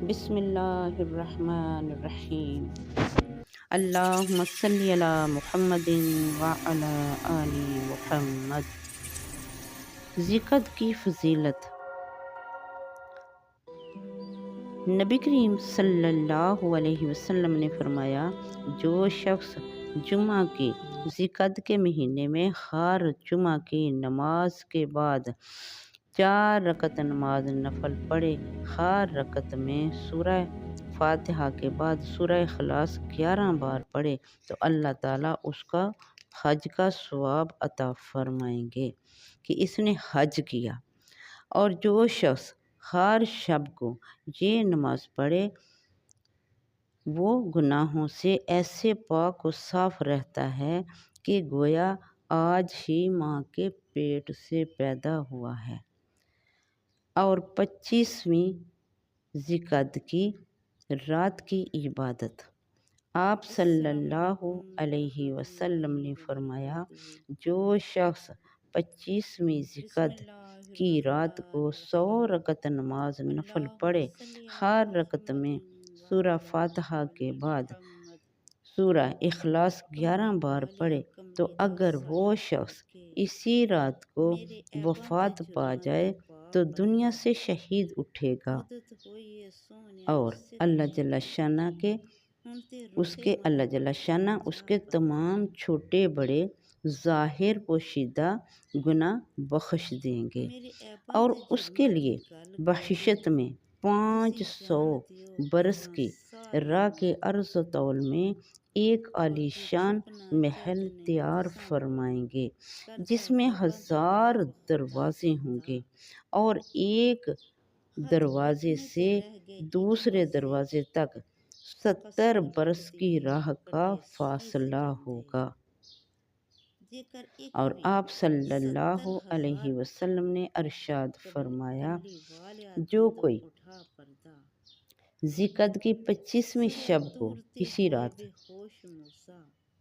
بسم اللہ الرحمن الرحیم۔ اللہم صلی علی محمد وعلی آل محمد۔ ذکر کی فضیلت۔ نبی کریم صلی اللہ علیہ وسلم نے فرمایا، جو شخص جمعہ کے ذی-القعدہ کے مہینے میں ہر جمعہ کی نماز کے بعد 4 رکعت نماز نفل پڑھے، ہر رکعت میں سورہ فاتحہ کے بعد سورہ اخلاص 11 بار پڑھے تو اللہ تعالیٰ اس کا حج کا ثواب عطا فرمائیں گے کہ اس نے حج کیا۔ اور جو شخص ہر شب کو یہ نماز پڑھے وہ گناہوں سے ایسے پاک و صاف رہتا ہے کہ گویا آج ہی ماں کے پیٹ سے پیدا ہوا ہے۔ اور 25ویں ذی-القعدہ کی رات کی عبادت۔ آپ صلی اللہ علیہ وسلم نے فرمایا، جو شخص 25ویں ذی-القعدہ کی رات کو 100 رکعت نماز نفل پڑھے، ہر رکعت میں سورہ فاتحہ کے بعد سورہ اخلاص 11 بار پڑھے تو اگر وہ شخص اسی رات کو وفات پا جائے تو دنیا سے شہید اٹھے گا اور اللہ جل شانہ اس کے تمام چھوٹے بڑے ظاہر پوشیدہ گناہ بخش دیں گے اور اس کے لیے بخشت میں 500 برس کی راہ کے عرض و طول میں ایک عالی شان محل تیار فرمائیں گے جس میں 1000 دروازے ہوں گے اور ایک دروازے سے دوسرے دروازے تک 70 برس کی راہ کا فاصلہ ہوگا۔ اور آپ صلی اللہ علیہ وسلم نے ارشاد فرمایا، جو کوئی ذی-القعدہ کی 25ویں شب کو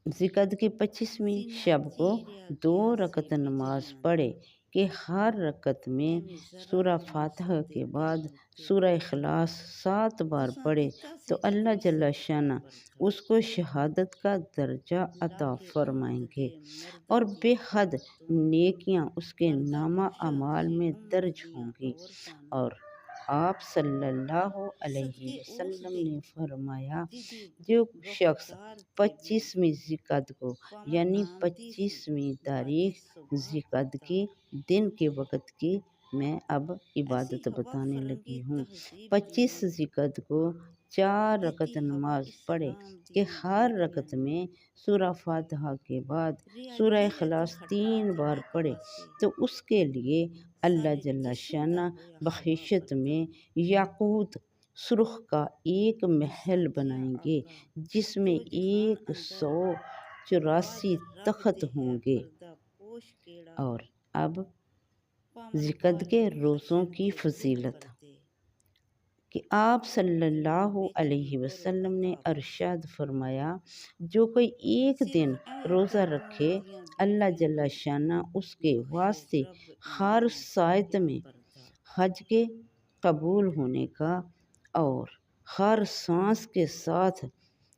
ذی-القعدہ کی 25ویں شب کو 2 رکعت نماز پڑھے کہ ہر رکعت میں سورہ فاتحہ کے بعد سورہ اخلاص 7 بار پڑھے تو اللہ جل شانہ اس کو شہادت کا درجہ عطا فرمائیں گے اور بے حد نیکیاں اس کے نامہ اعمال میں درج ہوں گی۔ اور آپ صلی اللہ علیہ وسلم نے فرمایا، جو شخص 25ویں ذی-القعدہ کو یعنی 25ویں تاریخ ذی-القعدہ کی دن کے وقت کی میں اب عبادت بتانے لگی ہوں، 25 ذی-القعدہ کو 4 رکعت نماز پڑھے کہ ہر رکعت میں سورہ فاتحہ کے بعد سورہ اخلاص 3 بار پڑھے تو اس کے لیے اللہ جل شانہ بخشت میں یاقوت سرخ کا ایک محل بنائیں گے جس میں 184 تخت ہوں گے۔ اور اب ذی-القعدہ کے روزوں کی فضیلت کہ آپ صلی اللہ علیہ وسلم نے ارشاد فرمایا، جو کوئی ایک دن روزہ رکھے اللہ جل شانہ اس کے واسطے ہر ساعت میں حج کے قبول ہونے کا اور ہر سانس کے ساتھ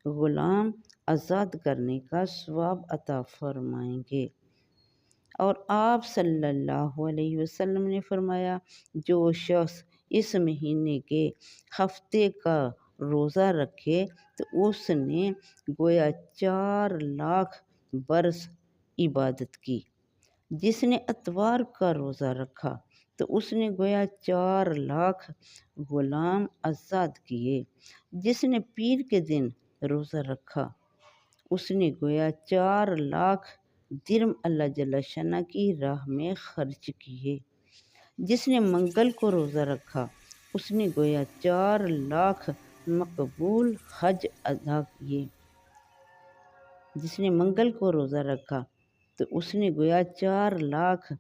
غلام آزاد کرنے کا ثواب عطا فرمائیں گے۔ اور آپ صلی اللہ علیہ وسلم نے فرمایا، جو شخص اس مہینے کے ہفتے کا روزہ رکھے تو اس نے گویا 4 لاکھ برس عبادت کی۔ جس نے اتوار کا روزہ رکھا تو اس نے گویا 4 لاکھ غلام آزاد کیے۔ جس نے پیر کے دن روزہ رکھا اس نے گویا 4 لاکھ درم اللہ جل شانہ کی راہ میں خرچ کیے۔ جس نے منگل کو روزہ رکھا اس نے گویا 4 لاکھ مقبول حج ادا کیے۔ جس نے منگل کو روزہ رکھا تو اس نے گویا 4 لاکھ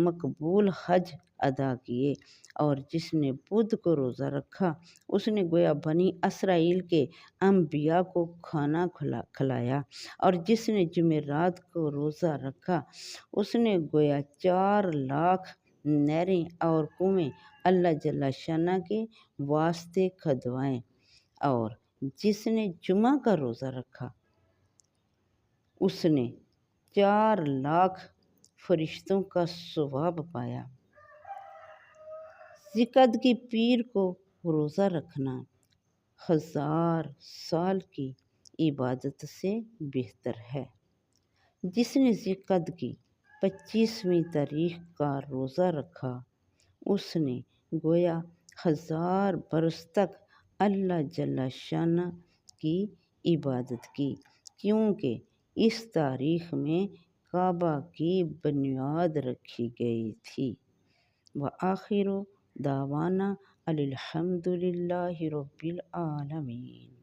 مقبول حج ادا کیے۔ اور جس نے بدھ کو روزہ رکھا اس نے گویا بنی اسرائیل کے انبیاء کو کھانا کھلایا۔ اور جس نے جمعرات کو روزہ رکھا اس نے گویا 4 لاکھ نہریں اور کنویں اللہ جل شانہ کے واسطے کھدوائیں، اور جس نے جمعہ کا روزہ رکھا اس نے 4 لاکھ فرشتوں کا ثواب پایا۔ ذوالقعدہ کی پیر کو روزہ رکھنا 1000 سال کی عبادت سے بہتر ہے۔ جس نے ذوالقعدہ کی 25ویں تاریخ کا روزہ رکھا اس نے گویا 1000 برس تک اللہ جل شانہ کی عبادت کی، کیونکہ اس تاریخ میں کعبہ کی بنیاد رکھی گئی تھی۔ وآخر دعوانا الحمد للہ رب العالمین۔